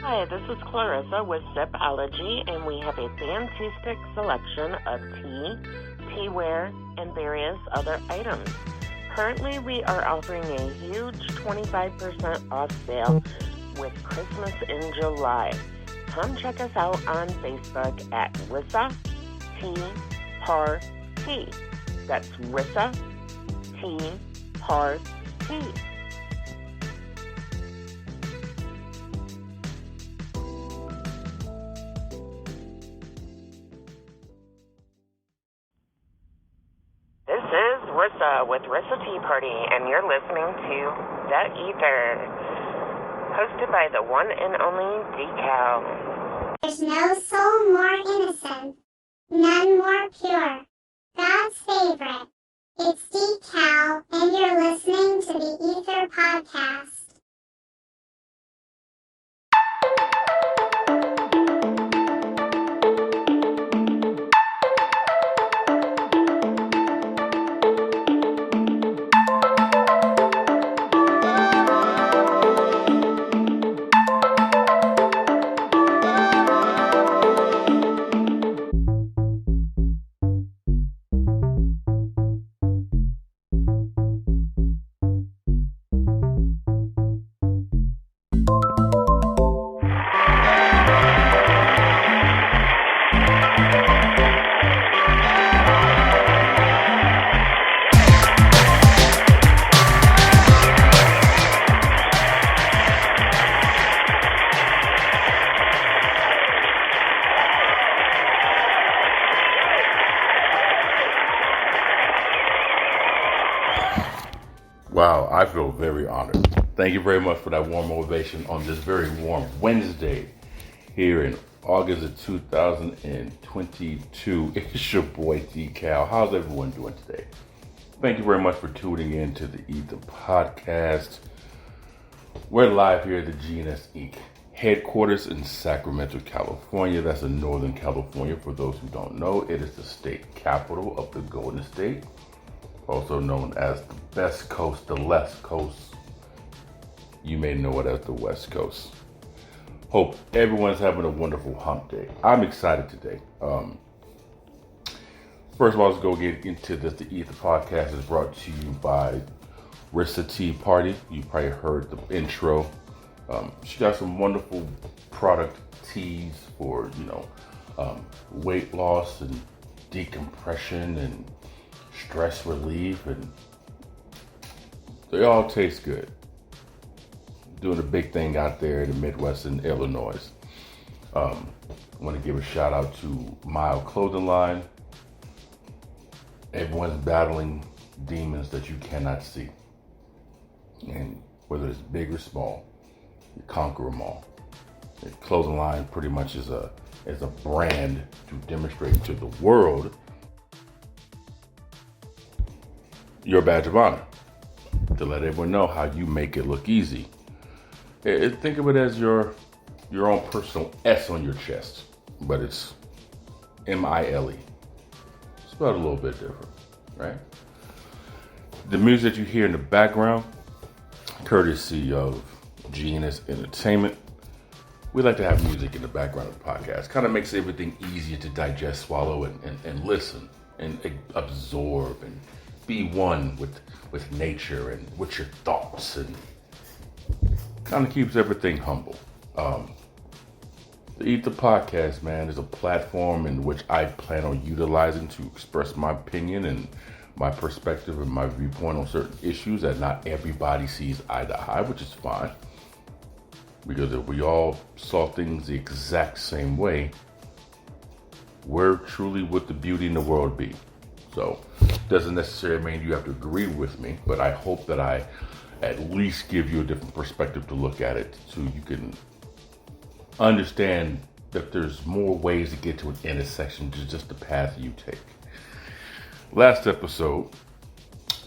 Hi, this is Clarissa with Zipology, and we have a fantastic selection of tea-wear, and various other items. Currently, we are offering a huge 25% off sale with Christmas in July. Come check us out on Facebook at Rissa E.I.T.H.R. That's Rissa E.I.T.H.R. This is Rissa with Rissa Tea Party, and you're listening to The E.I.T.H.R, hosted by the one and only Decal. There's no soul more innocent, none more pure. God's favorite. It's Decal, and you're listening to the E.I.T.H.R podcast. Wow, I feel very honored. Thank you very much for that warm ovation on this very warm Wednesday here in August of 2022. It's your boy Decal. How's everyone doing today? Thank you very much for tuning in to the E.I.T.H.R podcast. We're live here at the GNS Inc. headquarters in Sacramento, California. That's in Northern California. For those who don't know, it is the state capital of the Golden State, also known as the best coast, the left coast. You may know it as the West Coast. Hope everyone's having a wonderful hump day. I'm excited today. First of all, let's go get into this. The E.I.T.H.R podcast is brought to you by Rissa Tea Party. You probably heard the intro. She got some wonderful product teas for, weight loss and decompression and stress relief, and they all taste good. Doing a big thing out there in the Midwest in Illinois. I want to give a shout out to Mild Clothing Line. Everyone's battling demons that you cannot see, and whether it's big or small, you conquer them all. The clothing line pretty much is a brand to demonstrate to the world your badge of honor, to let everyone know how you make it look easy. Think of it as your own personal S on your chest, but it's M-I-L-E. Spelled a little bit different, right? The music that you hear in the background, courtesy of GNS Entertainment. We like to have music in the background of the podcast. Kind of makes everything easier to digest, swallow, and listen, and absorb, and be one with nature and with your thoughts, and kind of keeps everything humble. The E.I.T.H.R podcast, man, is a platform in which I plan on utilizing to express my opinion and my perspective and my viewpoint on certain issues that not everybody sees eye to eye, which is fine. Because if we all saw things the exact same way, where truly would the beauty in the world be? So, doesn't necessarily mean you have to agree with me, but I hope that I at least give you a different perspective to look at it, so you can understand that there's more ways to get to an intersection than just the path you take. Last episode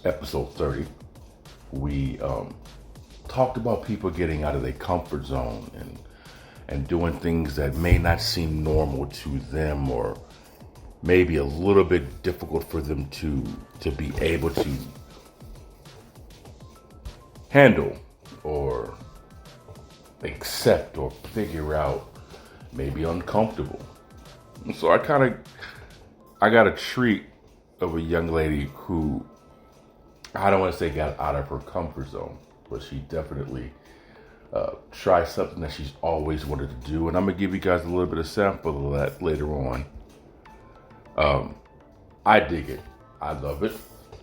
30, we talked about people getting out of their comfort zone and doing things that may not seem normal to them, or maybe a little bit difficult for them to be able to handle or accept or figure out may be uncomfortable. And so I got a treat of a young lady who, I don't want to say got out of her comfort zone, but she definitely tried something that she's always wanted to do. And I'm going to give you guys a little bit of sample of that later on. I dig it. I love it.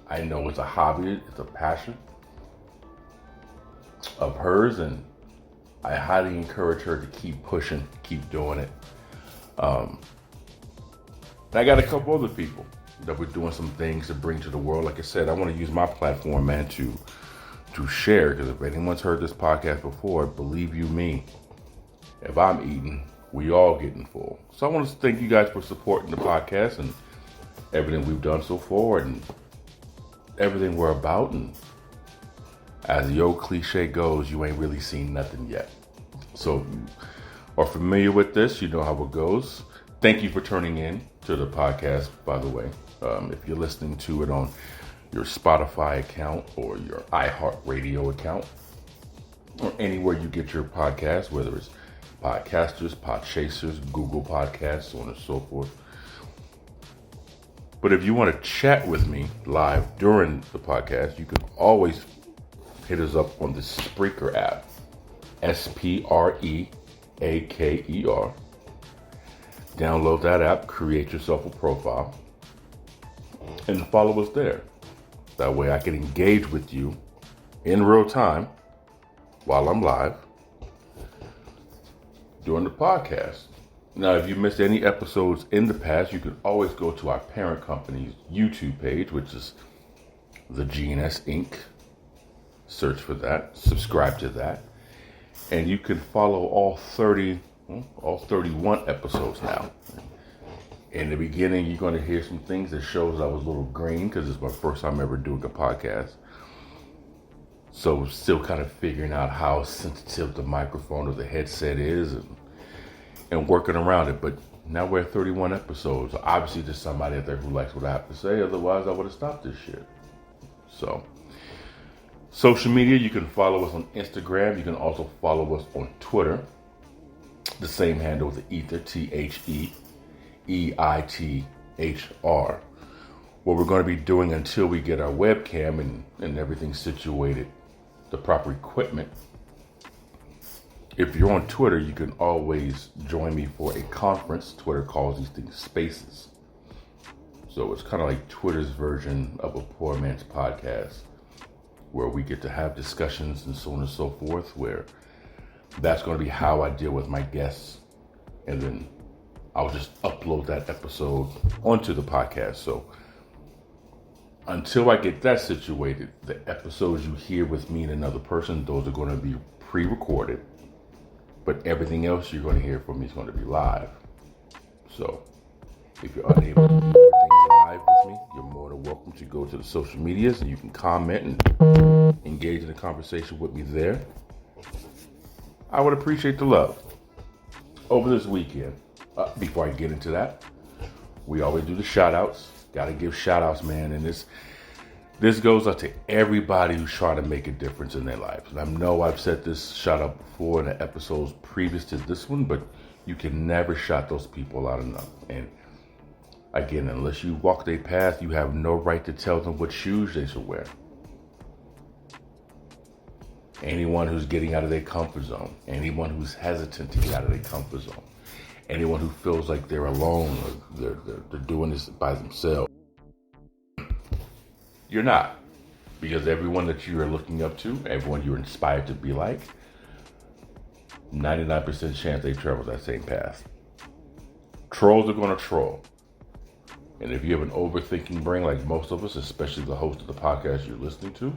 I know it's a hobby. It's a passion of hers. And I highly encourage her to keep pushing, keep doing it. And I got a couple other people that we're doing some things to bring to the world. Like I said, I want to use my platform, man, to share, because if anyone's heard this podcast before, believe you me, if I'm eating, we all getting full. So I want to thank you guys for supporting the podcast and everything we've done so far and everything we're about. And as the old cliche goes, you ain't really seen nothing yet. So if you are familiar with this, you know how it goes. Thank you for tuning in to the podcast, by the way. If you're listening to it on your Spotify account or your E.I.T.H.R radio account, or anywhere you get your podcast, whether it's Podcasters, Podchasers, Google Podcasts, so on and so forth. But if you want to chat with me live during the podcast, you can always hit us up on the Spreaker app, Spreaker. Download that app, create yourself a profile, and follow us there. That way I can engage with you in real time while I'm live during the podcast. Now, if you missed any episodes in the past, you can always go to our parent company's YouTube page, which is the GNS Inc. Search for that, subscribe to that, and you can follow all 31 episodes now. In the beginning, you're going to hear some things that shows I was a little green because it's my first time ever doing a podcast. So still kind of figuring out how sensitive the microphone or the headset is and working around it. But now we're at 31 episodes. Obviously, there's somebody out there who likes what I have to say. Otherwise, I would have stopped this shit. So, social media, you can follow us on Instagram. You can also follow us on Twitter. The same handle, the E.I.T.H.R, E.I.T.H.R. What we're going to be doing until we get our webcam and everything situated, the proper equipment. If you're on Twitter, you can always join me for a conference. Twitter calls these things spaces. So it's kind of like Twitter's version of a poor man's podcast, where we get to have discussions and so on and so forth, where that's going to be how I deal with my guests. And then I'll just upload that episode onto the podcast. So until I get that situated, the episodes you hear with me and another person, those are going to be pre-recorded. But everything else you're going to hear from me is going to be live. So if you're unable to do everything live with me, you're more than welcome to go to the social medias and you can comment and engage in a conversation with me there. I would appreciate the love. Over this weekend, before I get into that, we always do the shout outs. Got to give shout outs, man. And this goes out to everybody who's trying to make a difference in their lives. And I know I've said this shout out before in the episodes previous to this one, but you can never shout those people out enough. And again, unless you walk their path, you have no right to tell them what shoes they should wear. Anyone who's getting out of their comfort zone, anyone who's hesitant to get out of their comfort zone, anyone who feels like they're alone or they're doing this by themselves, you're not. Because everyone that you are looking up to, everyone you're inspired to be like, 99% chance they travel that same path. Trolls are going to troll. And if you have an overthinking brain like most of us, especially the host of the podcast you're listening to,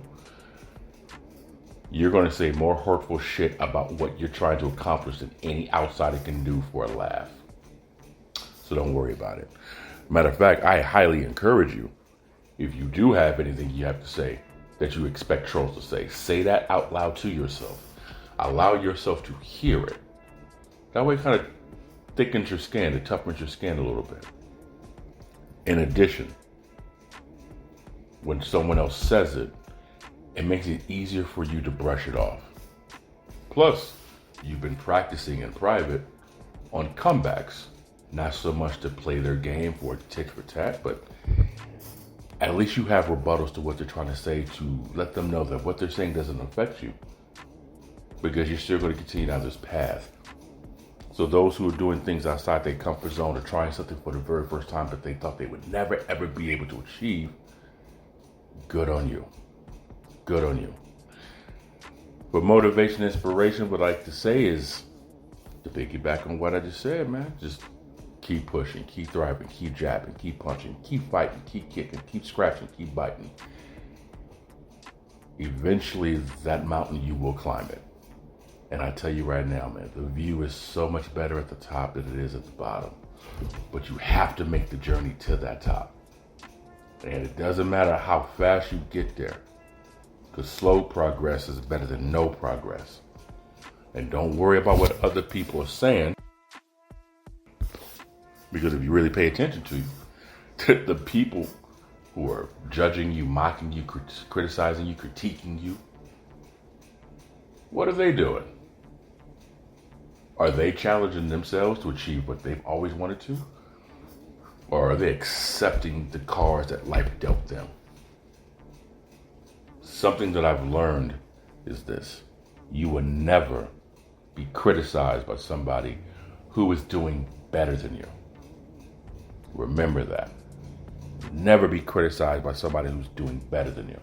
you're going to say more hurtful shit about what you're trying to accomplish than any outsider can do for a laugh. So don't worry about it. Matter of fact, I highly encourage you, if you do have anything you have to say that you expect trolls to say that out loud to yourself. Allow yourself to hear it. That way it kind of thickens your skin, it toughens your skin a little bit. In addition, when someone else says it, it makes it easier for you to brush it off. Plus, you've been practicing in private on comebacks. Not so much to play their game for tick for tat, but at least you have rebuttals to what they're trying to say to let them know that what they're saying doesn't affect you, because you're still going to continue down this path. So those who are doing things outside their comfort zone or trying something for the very first time that they thought they would never ever be able to achieve, good on you. Good on you. But motivation, inspiration, what I like to say is to piggyback on what I just said, man. Just keep pushing, keep thriving, keep jabbing, keep punching, keep fighting, keep kicking, keep scratching, keep biting. Eventually, that mountain, you will climb it. And I tell you right now, man, the view is so much better at the top than it is at the bottom. But you have to make the journey to that top. And it doesn't matter how fast you get there, because slow progress is better than no progress. And don't worry about what other people are saying, because if you really pay attention to the people who are judging you, mocking you, criticizing you, critiquing you, what are they doing? Are they challenging themselves to achieve what they've always wanted to? Or are they accepting the cards that life dealt them? Something that I've learned is this: you will never be criticized by somebody who is doing better than you. Remember that. Never be criticized by somebody who's doing better than you.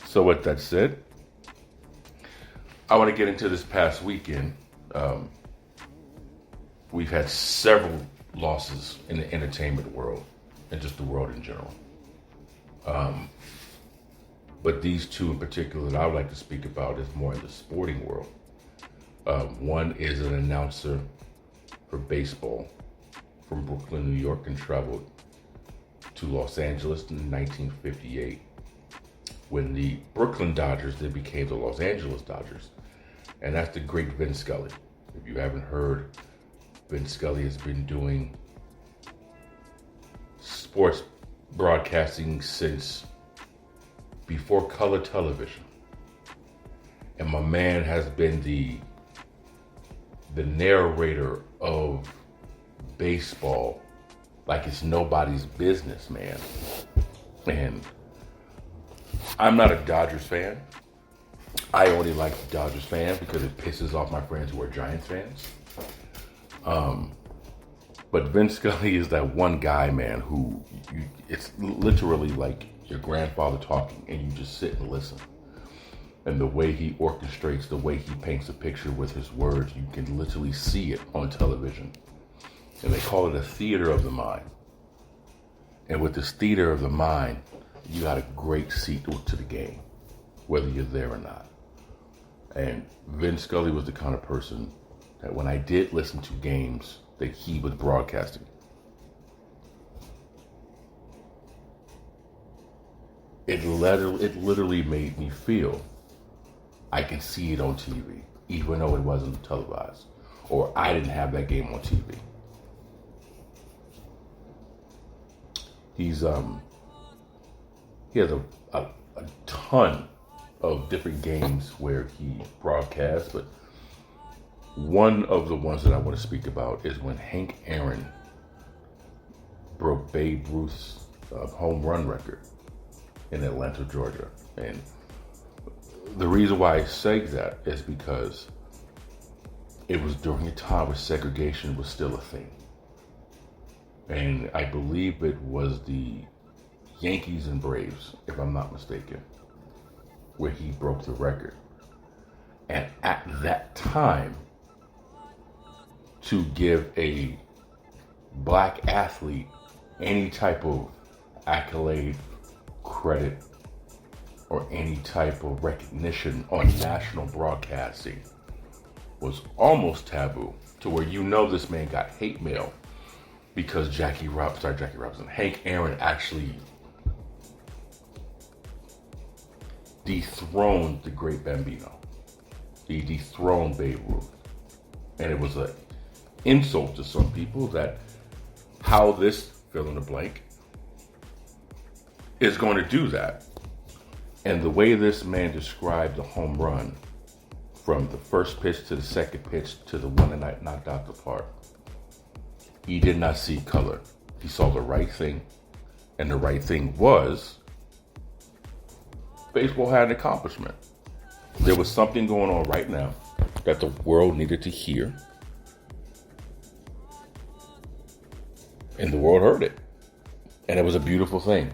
So with that said, I want to get into this past weekend. We've had several losses in the entertainment world and just the world in general. But these two in particular that I would like to speak about is more in the sporting world. One is an announcer for baseball from Brooklyn, New York, and traveled to Los Angeles in 1958 when the Brooklyn Dodgers then became the Los Angeles Dodgers. And that's the great Vin Skully. If you haven't heard, Vin Skully has been doing sports broadcasting since before color television. And my man has been the narrator of baseball like it's nobody's business, man. And I'm not a Dodgers fan. I only like the Dodgers fans because it pisses off my friends who are Giants fans. But Vin Skully is that one guy, man, who it's literally like your grandfather talking and you just sit and listen. And the way he orchestrates, the way he paints a picture with his words, you can literally see it on television. And they call it a theater of the mind. And with this theater of the mind, you got a great seat to the game, whether you're there or not. And Vin Skully was the kind of person that when I did listen to games that he was broadcasting, it literally made me feel I can see it on TV, even though it wasn't televised, or I didn't have that game on TV. He has a ton of different games where he broadcasts, but one of the ones that I want to speak about is when Hank Aaron broke Babe Ruth's home run record in Atlanta, Georgia. And the reason why I say that is because it was during a time where segregation was still a thing. And I believe it was the Yankees and Braves, if I'm not mistaken, where he broke the record. And at that time, to give a black athlete any type of accolade, credit, or any type of recognition on national broadcasting was almost taboo, to where this man got hate mail because Hank Aaron actually dethroned the great Bambino. He dethroned Babe Ruth. And it was an insult to some people that how this fill in the blank is going to do that. And the way this man described the home run from the first pitch to the second pitch to the one that knocked out the park. He did not see color. He saw the right thing, and the right thing was baseball had an accomplishment. There was something going on right now that the world needed to hear, and the world heard it. And it was a beautiful thing.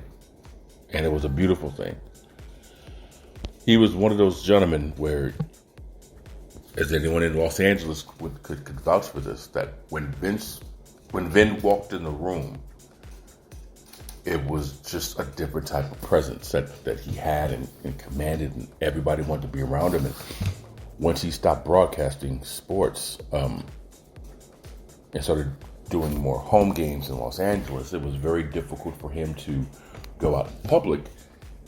He was one of those gentlemen where, as anyone in Los Angeles could vouch for this, that when Vin walked in the room, it was just a different type of presence that he had and commanded, and everybody wanted to be around him. And once he stopped broadcasting sports and started doing more home games in Los Angeles, it was very difficult for him to go out in public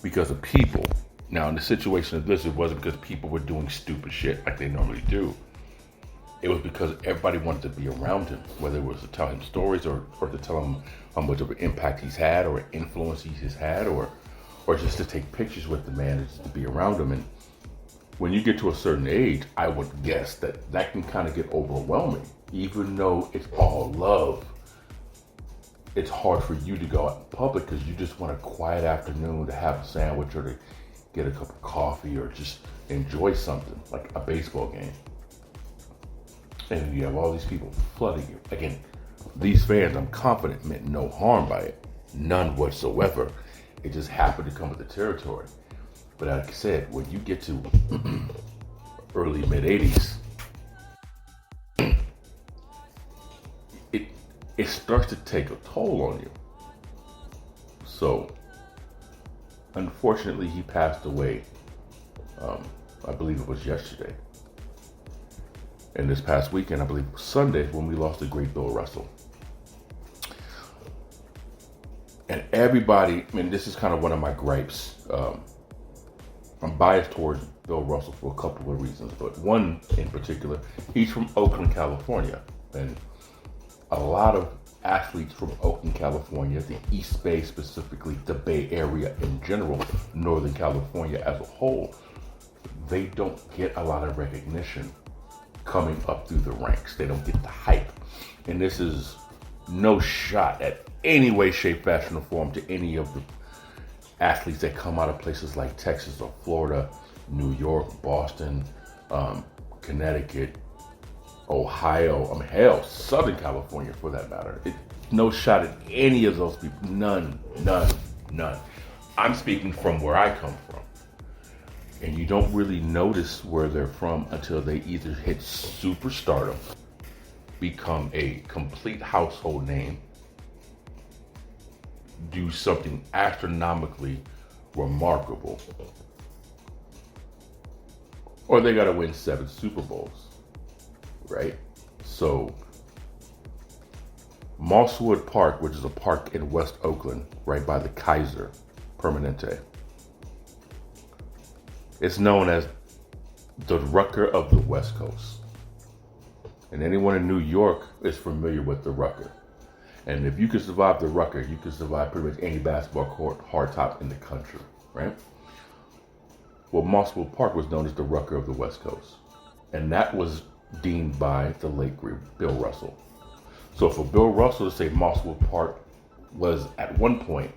because of people. Now, in the situation of this, it wasn't because people were doing stupid shit like they normally do. It was because everybody wanted to be around him, whether it was to tell him stories or to tell him how much of an impact he's had or influence he's had or just to take pictures with the man and just to be around him. And when you get to a certain age, I would guess that can kind of get overwhelming. Even though it's all love, it's hard for you to go out in public because you just want a quiet afternoon to have a sandwich or to get a cup of coffee or just enjoy something like a baseball game. And you have all these people flooding you. Again, these fans, I'm confident, meant no harm by it. None whatsoever. It just happened to come with the territory. But like I said, when you get to early, mid-80s, it starts to take a toll on you. So, unfortunately, he passed away. I believe it was yesterday. And this past weekend, I believe it was Sunday, when we lost the great Bill Russell. And everybody, I mean, this is kind of one of my gripes. I'm biased towards Bill Russell for a couple of reasons, but one in particular, he's from Oakland, California. And a lot of athletes from Oakland, California, the East Bay specifically, the Bay Area in general, Northern California as a whole, they don't get a lot of recognition coming up through the ranks. They don't get the hype. And this is no shot at any way, shape, fashion, or form to any of the athletes that come out of places like Texas or Florida, New York, Boston, Connecticut, Ohio, hell, Southern California for that matter. No shot at any of those people. None. I'm speaking from where I come from. And you don't really notice where they're from until they either hit superstardom, become a complete household name, do something astronomically remarkable, or they got to win 7 Super Bowls, right? So Mosswood Park, which is a park in West Oakland, right by the Kaiser Permanente, it's known as the Rucker of the West Coast. And anyone in New York is familiar with the Rucker. And if you can survive the Rucker, you can survive pretty much any basketball court hardtop in the country, right? Well, Mosswood Park was known as the Rucker of the West Coast. And that was deemed by the late great Bill Russell. So for Bill Russell to say Mosswood Park was at one point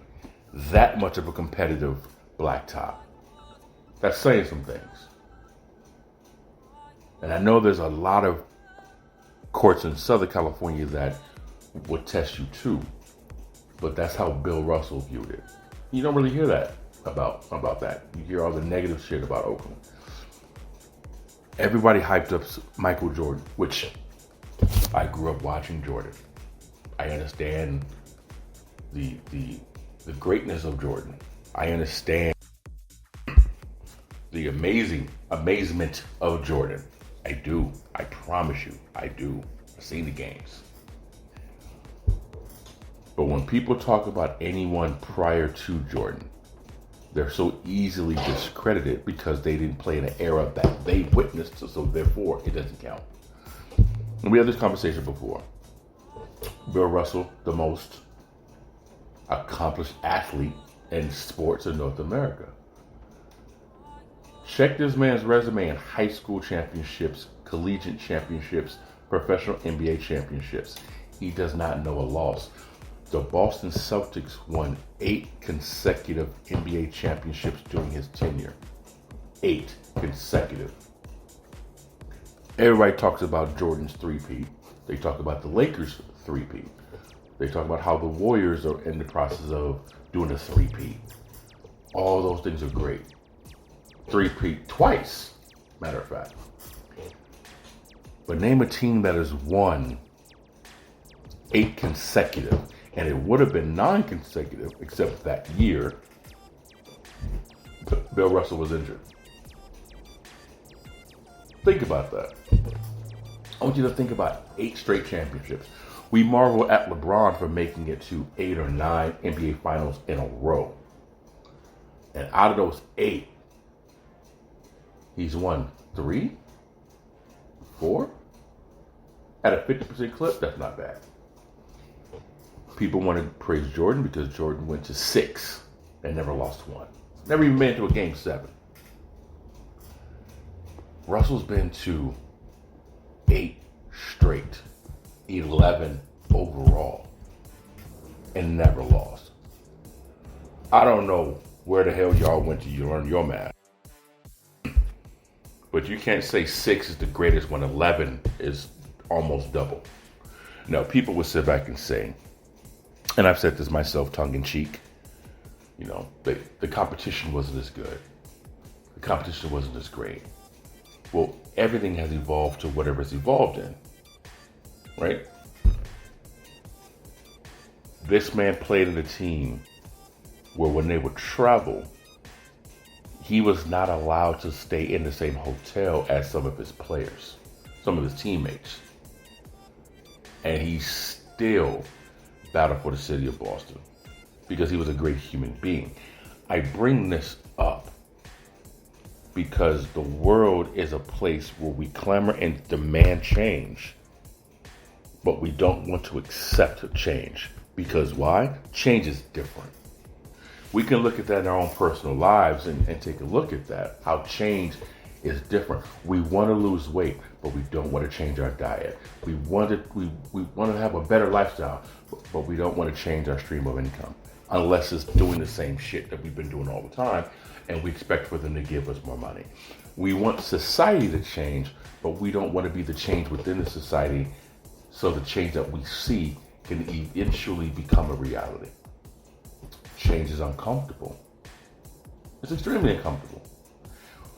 that much of a competitive blacktop, that's saying some things. And I know there's a lot of courts in Southern California that would test you too, but that's how Bill Russell viewed it. You don't really hear that about that. You hear all the negative shit about Oakland. Everybody hyped up Michael Jordan, which I grew up watching Jordan. I understand the greatness of Jordan. I understand the amazement of Jordan. I do. I promise you, I do. I've seen the games. But when people talk about anyone prior to Jordan, they're so easily discredited because they didn't play in an era that they witnessed, so therefore it doesn't count. And we had this conversation before. Bill Russell, the most accomplished athlete in sports in North America. Check this man's resume in high school championships, collegiate championships, professional NBA championships. He does not know a loss. The Boston Celtics won 8 consecutive NBA championships during his tenure. 8 consecutive. Everybody talks about Jordan's three-peat. They talk about the Lakers' three-peat. They talk about how the Warriors are in the process of doing a three-peat. All those things are great. Three-peat twice, matter of fact. But name a team that has won 8 consecutive, and it would have been 9 consecutive, except that year Bill Russell was injured. Think about that. I want you to think about 8 straight championships. We marvel at LeBron for making it to 8 or 9 NBA finals in a row. And out of those 8, he's won 3, 4. At a 50% clip, that's not bad. People want to praise Jordan because Jordan went to 6 and never lost 1. Never even made it to a game 7. Russell's been to 8 straight, 11 overall, and never lost. I don't know where the hell y'all went to learn your math. But you can't say 6 is the greatest when 11 is almost double. Now, people would sit back and say, and I've said this myself tongue-in-cheek, the competition wasn't as good. The competition wasn't as great. Well, everything has evolved to whatever it's evolved in, right? This man played in a team where when they would travel, he was not allowed to stay in the same hotel as some of his players, some of his teammates. And he still battled for the city of Boston because he was a great human being. I bring this up because the world is a place where we clamor and demand change, but we don't want to accept change. Because why? Change is different. We can look at that in our own personal lives and take a look at that, how change is different. We want to lose weight, but we don't want to change our diet. We want to have a better lifestyle, but we don't want to change our stream of income unless it's doing the same shit that we've been doing all the time, and we expect for them to give us more money. We want society to change, but we don't want to be the change within the society, so the change that we see can eventually become a reality. Change is uncomfortable. It's extremely uncomfortable.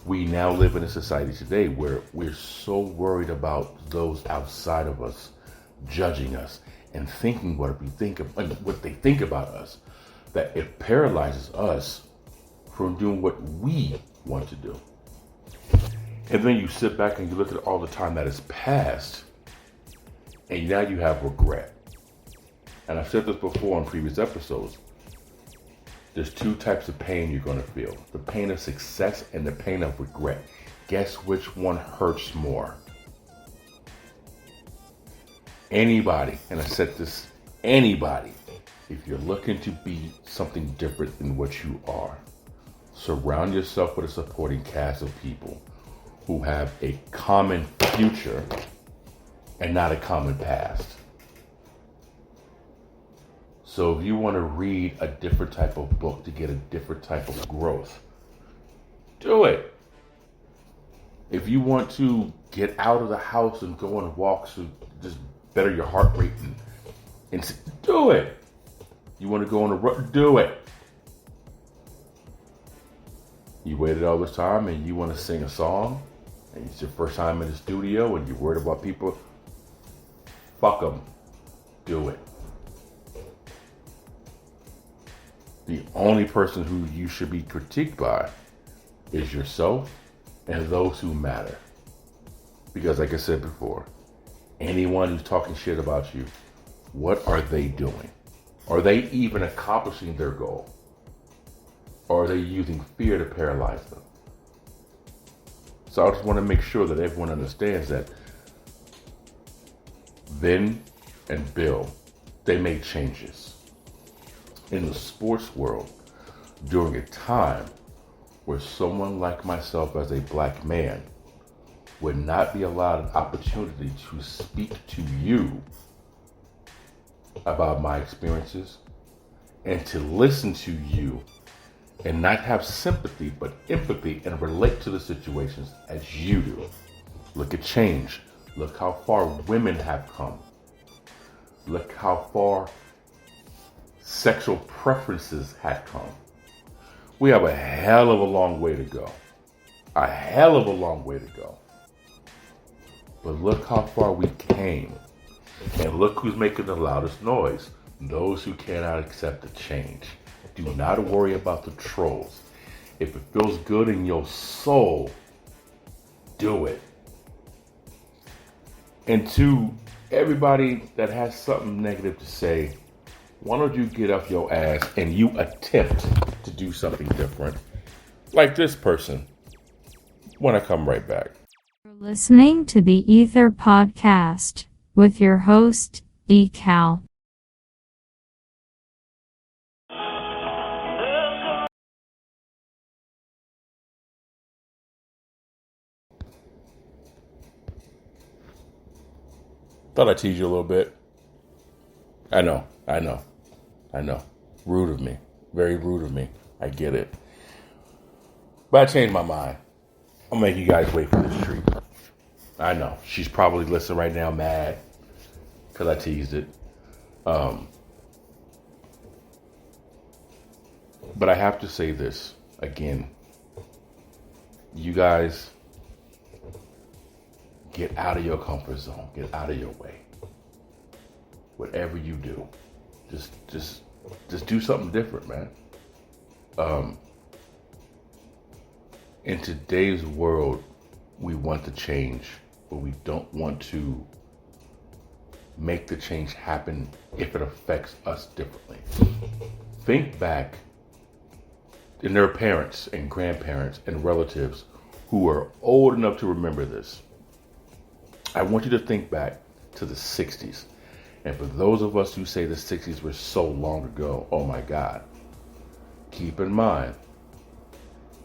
We now live in a society today where we're so worried about those outside of us judging us and thinking what they think about us, that it paralyzes us from doing what we want to do. And then you sit back and you look at all the time that has passed, and now you have regret. And I've said this before on previous episodes. There's 2 types of pain you're going to feel. The pain of success and the pain of regret. Guess which one hurts more? Anybody, and I said this, anybody, if you're looking to be something different than what you are, surround yourself with a supporting cast of people who have a common future and not a common past. So if you want to read a different type of book to get a different type of growth, do it. If you want to get out of the house and go on walks to just better your heart rate, and do it. You want to go on a run, do it. You waited all this time and you want to sing a song, and it's your first time in the studio and you're worried about people, fuck them. Do it. The only person who you should be critiqued by is yourself and those who matter. Because like I said before, anyone who's talking shit about you, what are they doing? Are they even accomplishing their goal? Or are they using fear to paralyze them? So I just want to make sure that everyone understands that Vin and Bill, they made changes in the sports world during a time where someone like myself as a black man would not be allowed an opportunity to speak to you about my experiences and to listen to you and not have sympathy but empathy and relate to the situations as you do. Look at change. Look how far women have come. Look how far sexual preferences had come. We have a hell of a long way to go. A hell of a long way to go. But look how far we came. And look who's making the loudest noise. Those who cannot accept the change. Do not worry about the trolls. If it feels good in your soul, do it. And to everybody that has something negative to say, why don't you get off your ass and you attempt to do something different? Like this person, when I come right back. You're listening to the E.I.T.H.R podcast with your host, E.I.T.H.R. Thought I'd tease you a little bit. I know. Rude of me. Very rude of me. I get it. But I changed my mind. I'll make you guys wait for this treat. I know. She's probably listening right now mad because I teased it. But I have to say this again. You guys, get out of your comfort zone. Get out of your way. Whatever you do, just do something different, man. In today's world, we want the change, but we don't want to make the change happen if it affects us differently. Think back, and there are parents and grandparents and relatives who are old enough to remember this. I want you to think back to the 60s. And for those of us who say the 60s were so long ago, oh my God, keep in mind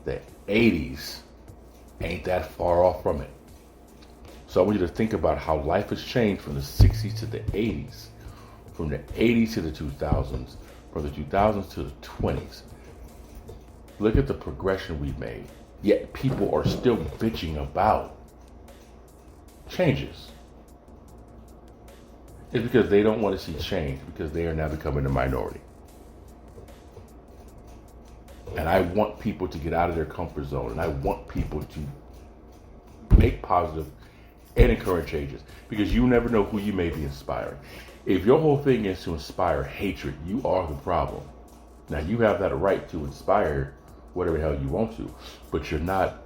the 80s ain't that far off from it. So I want you to think about how life has changed from the 60s to the 80s, from the 80s to the 2000s, from the 2000s to the 20s. Look at the progression we've made. Yet people are still bitching about changes. It's because they don't want to see change, because they are now becoming a minority. And I want people to get out of their comfort zone, and I want people to make positive and encourage changes, because you never know who you may be inspiring. If your whole thing is to inspire hatred, you are the problem. Now, you have that right to inspire whatever the hell you want to, but you're not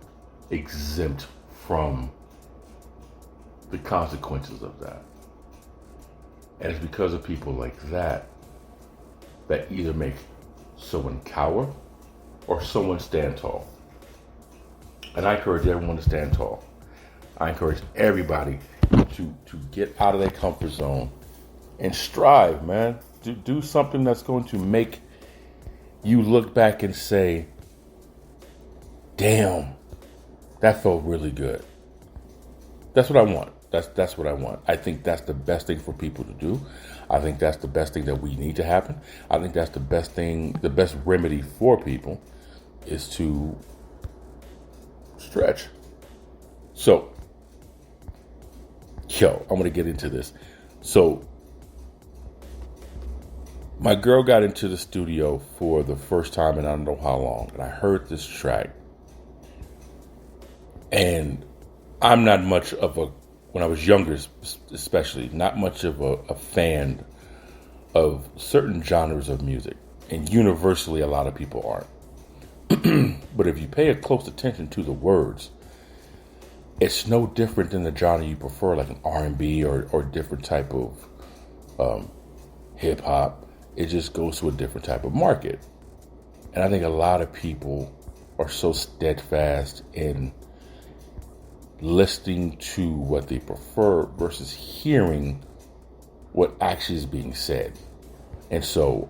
exempt from the consequences of that. And it's because of people like that that either make someone cower or someone stand tall. And I encourage everyone to stand tall. I encourage everybody to get out of their comfort zone and strive, man. Do something that's going to make you look back and say, damn, that felt really good. That's what I want. That's what I want. I think that's the best thing for people to do. I think that's the best thing that we need to happen. I think that's the best thing, the best remedy for people is to stretch. So, I'm going to get into this. So, my girl got into the studio for the first time in I don't know how long, and I heard this track. And I'm not much of a, when I was younger especially, not much of a fan of certain genres of music. And universally, a lot of people aren't. But if you pay a close attention to the words, it's no different than the genre you prefer, like an R&B or different type of hip hop. It just goes to a different type of market. And I think a lot of people are so steadfast in listening to what they prefer versus hearing what actually is being said. And so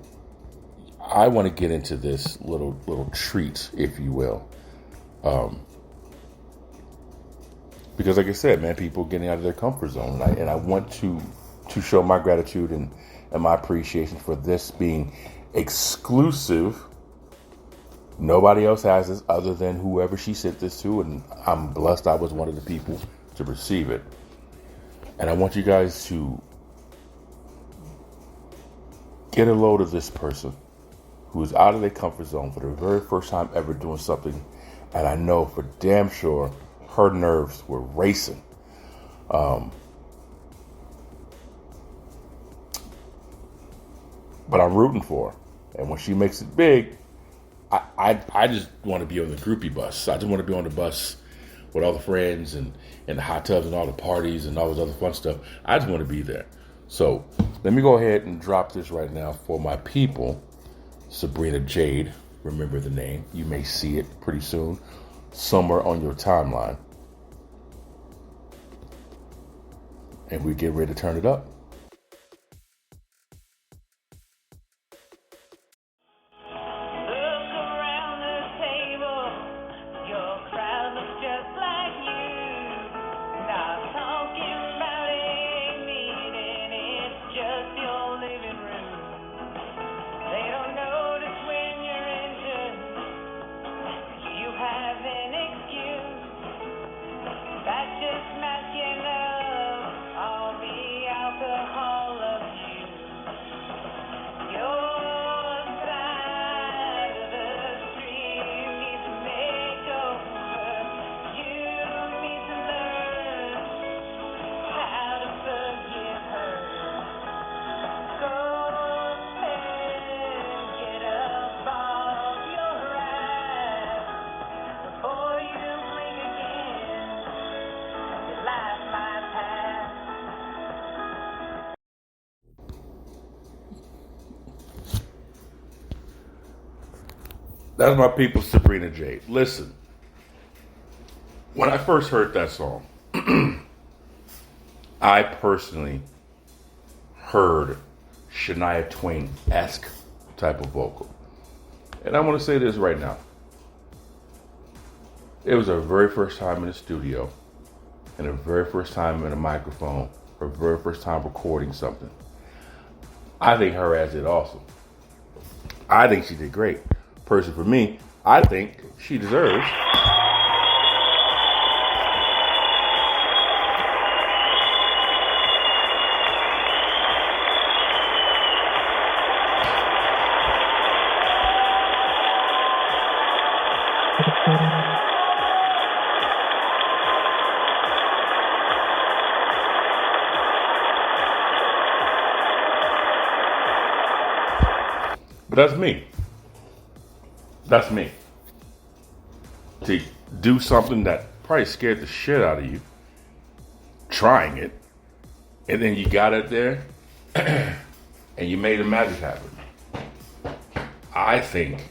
I want to get into this little treat, if you will. Because like I said, man, people getting out of their comfort zone. And I want to show my gratitude and my appreciation for this being exclusive. Nobody else has this other than whoever she sent this to, and I'm blessed I was one of the people to receive it. And I want you guys to get a load of this person who is out of their comfort zone for the very first time ever doing something. And I know for damn sure her nerves were racing. But I'm rooting for her. And when she makes it big, I just want to be on the groupie bus. I just want to be on the bus with all the friends and the hot tubs and all the parties and all this other fun stuff. I just want to be there. So let me go ahead and drop this right now for my people. Sabrina Jade, remember the name. You may see it pretty soon somewhere on your timeline. And we get ready to turn it up. That's my people, Sabrina Jade. Listen, when I first heard that song, I personally heard Shania Twain-esque type of vocal. And I want to say this right now. It was her very first time in the studio, and her very first time in a microphone, her very first time recording something. I think her ass did awesome. I think she did great. Person for me, I think she deserves but that's me. That's me. To do something that probably scared the shit out of you, trying it, and then you got it there, and you made the magic happen. I think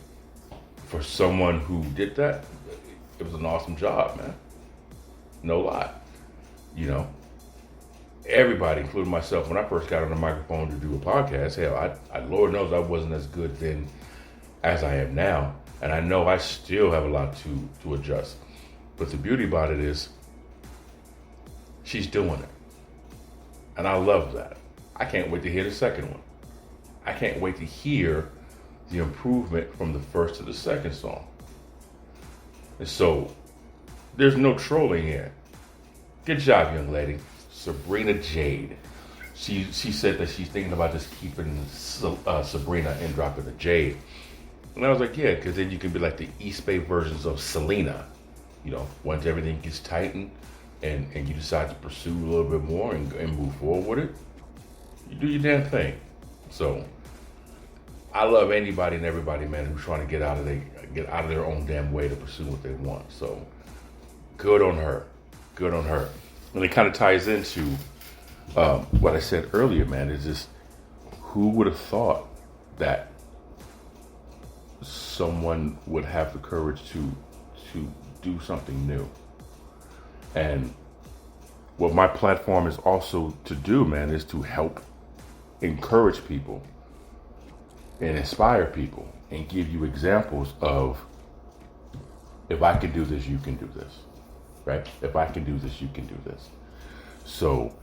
for someone who did that, it was an awesome job, man. No lie. You know, everybody, including myself, when I first got on the microphone to do a podcast, hell, I Lord knows I wasn't as good then as I am now. And I know I still have a lot to adjust. But the beauty about it is she's doing it. And I love that. I can't wait to hear the second one. I can't wait to hear the improvement from the first to the second song. And so there's no trolling here. Good job, young lady. Sabrina Jade. She said that she's thinking about just keeping Sabrina and dropping the Jade. And I was like, yeah, because then you can be like the East Bay versions of Selena. You know, once everything gets tightened and you decide to pursue a little bit more and move forward with it, you do your damn thing. So I love anybody and everybody, man, who's trying to get out of their own damn way to pursue what they want. So good on her. Good on her. And it kind of ties into what I said earlier, man, is just who would have thought that someone would have the courage to do something new. And what my platform is also to do, man, is to help encourage people and inspire people and give you examples of if I can do this, you can do this, right? If I can do this, you can do this. So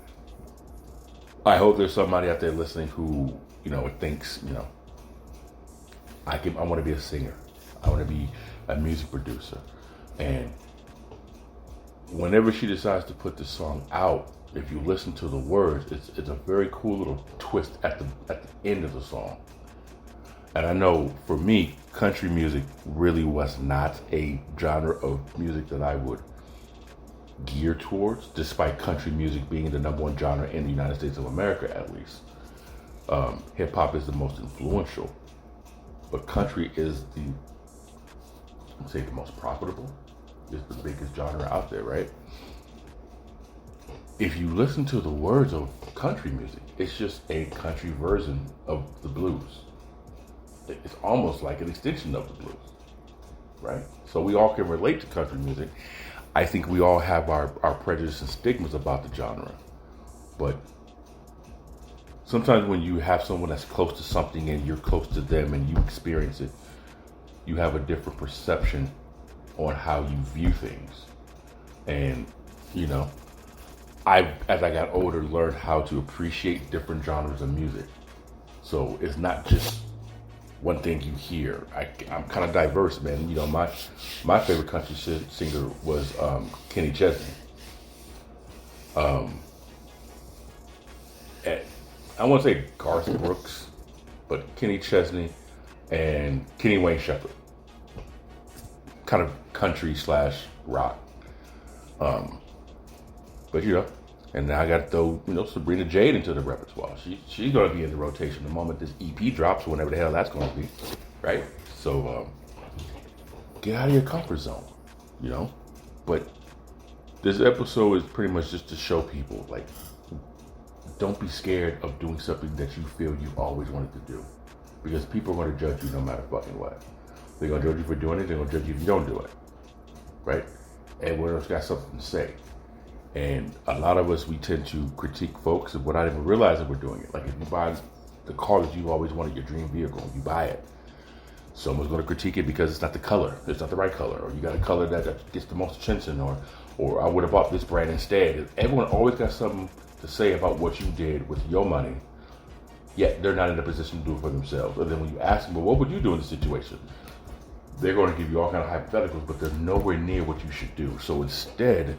I hope there's somebody out there listening who, thinks, I want to be a singer. I want to be a music producer. And whenever she decides to put this song out, if you listen to the words, it's a very cool little twist at the end of the song. And I know for me, country music really was not a genre of music that I would gear towards, despite country music being the number one genre in the United States of America, at least. Hip hop is the most influential, but country is the most profitable. It's the biggest genre out there, right? If you listen to the words of country music, it's just a country version of the blues. It's almost like an extension of the blues, right? So we all can relate to country music. I think we all have our prejudices and stigmas about the genre. But sometimes when you have someone that's close to something and you're close to them and you experience it, you have a different perception on how you view things. And, as I got older, learned how to appreciate different genres of music. So it's not just one thing you hear. I'm kind of diverse, man. My favorite country singer was Kenny Chesney. I want to say Garth Brooks, but Kenny Chesney and Kenny Wayne Shepherd. Kind of country / rock. But and now I got to throw, Sabrina Jade into the repertoire. She's going to be in the rotation the moment this EP drops, whenever the hell that's going to be, right? So get out of your comfort zone, But this episode is pretty much just to show people, don't be scared of doing something that you feel you've always wanted to do, because people are going to judge you no matter fucking what. They're going to judge you for doing it. They're going to judge you if you don't do it, right? Everyone else got something to say. And a lot of us, we tend to critique folks without even realizing we're doing it. Like if you buy the car that you've always wanted, your dream vehicle, you buy it. Someone's going to critique it because it's not the color. It's not the right color. Or you got a color that gets the most attention. Or I would have bought this brand instead. Everyone always got something to say about what you did with your money. Yet they're not in a position to do it for themselves. And then when you ask them, well, what would you do in this situation? They're going to give you all kind of hypotheticals, but they're nowhere near what you should do. So instead,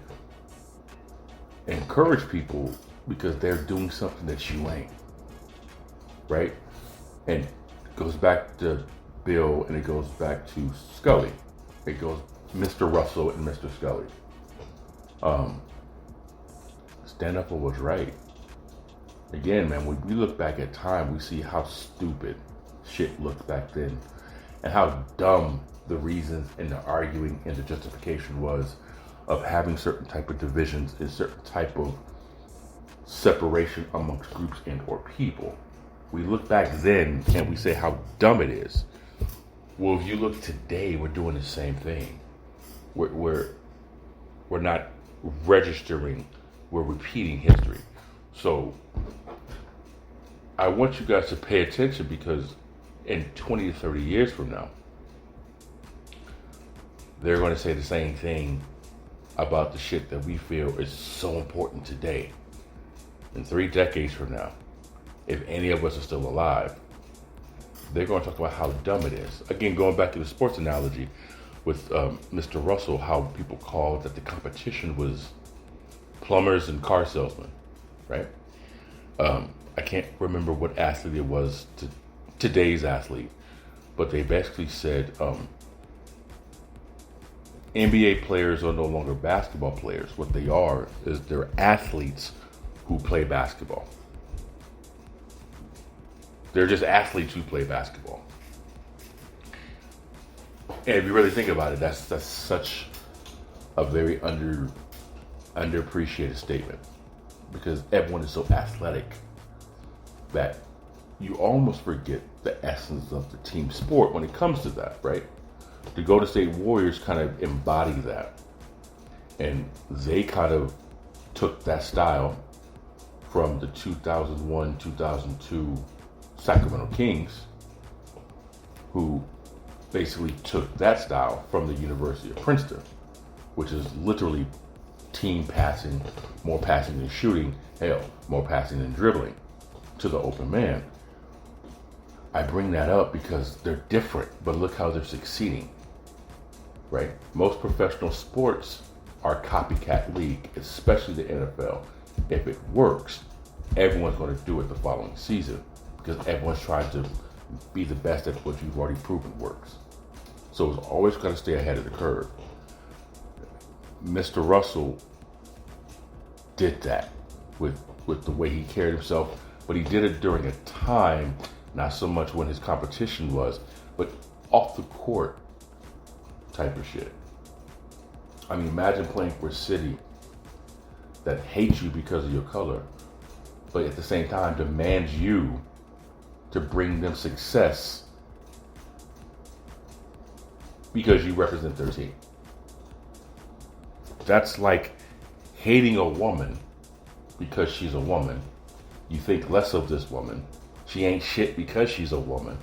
encourage people because they're doing something that you ain't, right? And it goes back to Bill and it goes back to Skully. It goes Mr. Russell and Mr. Skully. Stand up for what's right. Again, man, when we look back at time, we see how stupid shit looked back then and how dumb the reasons and the arguing and the justification was of having certain type of divisions and certain type of separation amongst groups and or people. We look back then and we say how dumb it is. Well, if you look today, we're doing the same thing. We're not registering, we're repeating history. So I want you guys to pay attention, because in 20 to 30 years from now, they're going to say the same thing about the shit that we feel is so important today. In 3 decades from now, if any of us are still alive, they're going to talk about how dumb it is. Again, going back to the sports analogy with Mr. Russell, how people called that the competition was plumbers and car salesmen, right? I can't remember what athlete it was, today's athlete, but they basically said NBA players are no longer basketball players. What they are is they're athletes who play basketball. They're just athletes who play basketball. And if you really think about it, that's such a very underappreciated statement, because everyone is so athletic that you almost forget the essence of the team sport when it comes to that, right? The Golden State Warriors kind of embody that. And they kind of took that style from the 2001-2002 Sacramento Kings, who basically took that style from the University of Princeton, which is literally team passing, more passing than shooting, hell, more passing than dribbling to the open man. I bring that up because they're different, but look how they're succeeding, right? Most professional sports are copycat league, especially the NFL. If it works, everyone's going to do it the following season because everyone's trying to be the best at what you've already proven works. So it's always got to stay ahead of the curve. Mr. Russell did that with the way he carried himself, but he did it during a time, not so much when his competition was, but off the court type of shit. I mean, imagine playing for a city that hates you because of your color, but at the same time demands you to bring them success because you represent their team. That's like hating a woman because she's a woman. You think less of this woman. She ain't shit because she's a woman.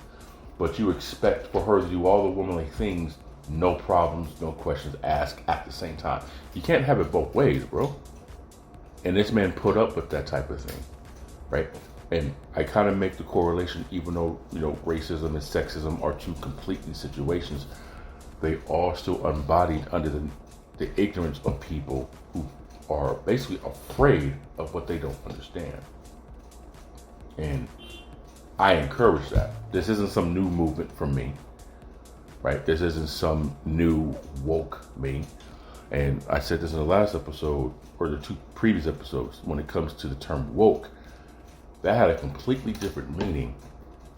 But you expect for her to do all the womanly things, no problems, no questions asked at the same time. You can't have it both ways, bro. And this man put up with that type of thing, right? And I kind of make the correlation, even though, racism and sexism are two completely situations, they are still embodied under the ignorance of people who are basically afraid of what they don't understand. And I encourage that. This isn't some new movement from me, right? This isn't some new woke me. And I said this in the last episode, or the two previous episodes, when it comes to the term woke, that had a completely different meaning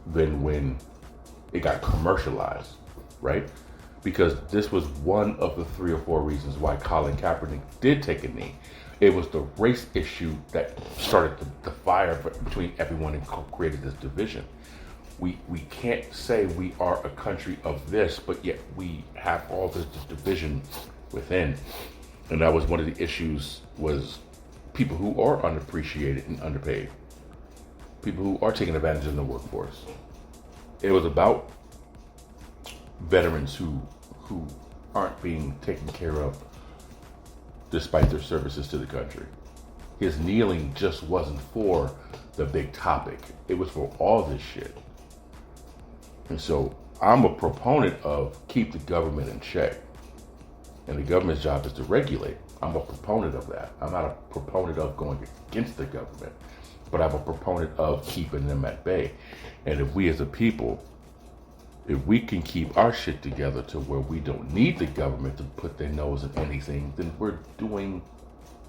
than when it got commercialized, right? Because this was one of the 3 or 4 reasons why Colin Kaepernick did take a knee. It was the race issue that started the fire between everyone and created this division. We can't say we are a country of this, but yet we have all this division within. And that was one of the issues, was people who are unappreciated and underpaid. People who are taken advantage in the workforce. It was about veterans who aren't being taken care of despite their services to the country. His kneeling just wasn't for the big topic. It was for all this shit. And so I'm a proponent of keep the government in check. And the government's job is to regulate. I'm a proponent of that. I'm not a proponent of going against the government, but I'm a proponent of keeping them at bay. And if we as a people, if we can keep our shit together to where we don't need the government to put their nose in anything, then we're doing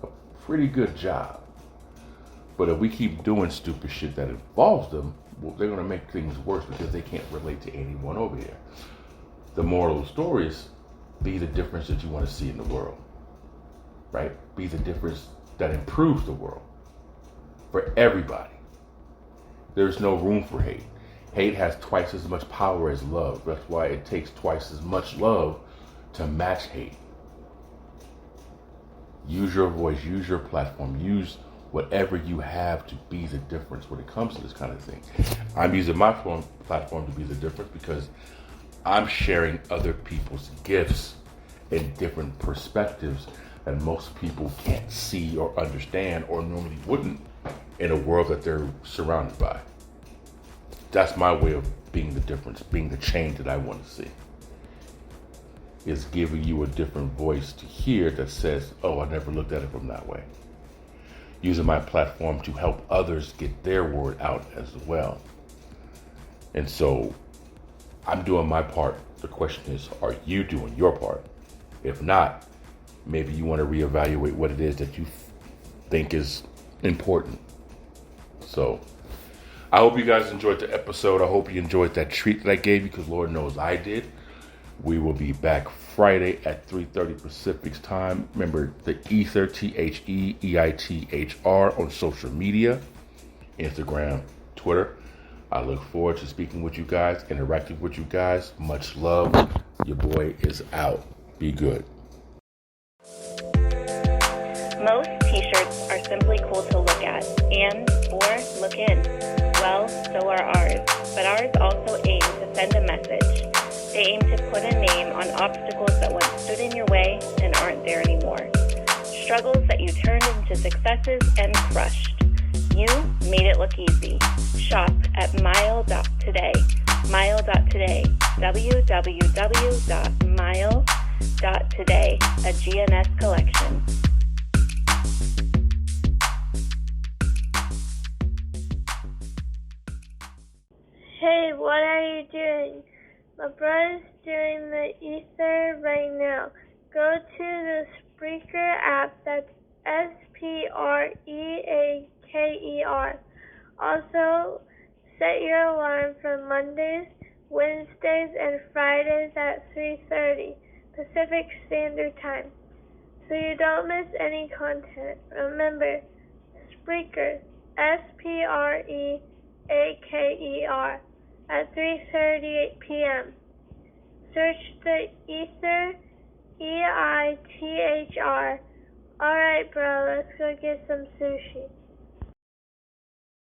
a pretty good job. But if we keep doing stupid shit that involves them, well, they're going to make things worse because they can't relate to anyone over here. The moral of the story is, be the difference that you want to see in the world, right? Be the difference that improves the world for everybody. There's no room for hate. Hate has twice as much power as love. That's why it takes twice as much love to match hate. Use your voice, use your platform, use whatever you have to be the difference when it comes to this kind of thing. I'm using my platform to be the difference because I'm sharing other people's gifts and different perspectives that most people can't see or understand or normally wouldn't in a world that they're surrounded by. That's my way of being the difference, being the change that I want to see. Is giving you a different voice to hear that says, oh, I never looked at it from that way. Using my platform to help others get their word out as well. And so I'm doing my part. The question is, are you doing your part? If not, maybe you want to reevaluate what it is that you think is important. So I hope you guys enjoyed the episode. I hope you enjoyed that treat that I gave you, because Lord knows I did. We will be back Friday at 3:30 Pacific time. Remember the E.I.T.H.R, T-H-E, E-I-T-H-R on social media, Instagram, Twitter. I look forward to speaking with you guys, interacting with you guys. Much love. Your boy is out. Be good. Most t-shirts are simply cool to look at and or look in. Well, so are ours. But ours also aim to send a message. They aim to stood in your way and aren't there anymore. Struggles that you turned into successes and crushed. You made it look easy. Shop at Mile.today. Mile.today. www.mile.today. A GNS collection. Hey, what are you doing? My brother's doing the E.I.T.H.R right now. Go to the Spreaker app, that's S-P-R-E-A-K-E-R. Also, set your alarm for Mondays, Wednesdays, and Fridays at 3:30 Pacific Standard Time, so you don't miss any content. Remember, Spreaker, S-P-R-E-A-K-E-R, at 3:30 p.m. Search the E.I.T.H.R, E-I-T-H.R. Alright, bro, let's go get some sushi.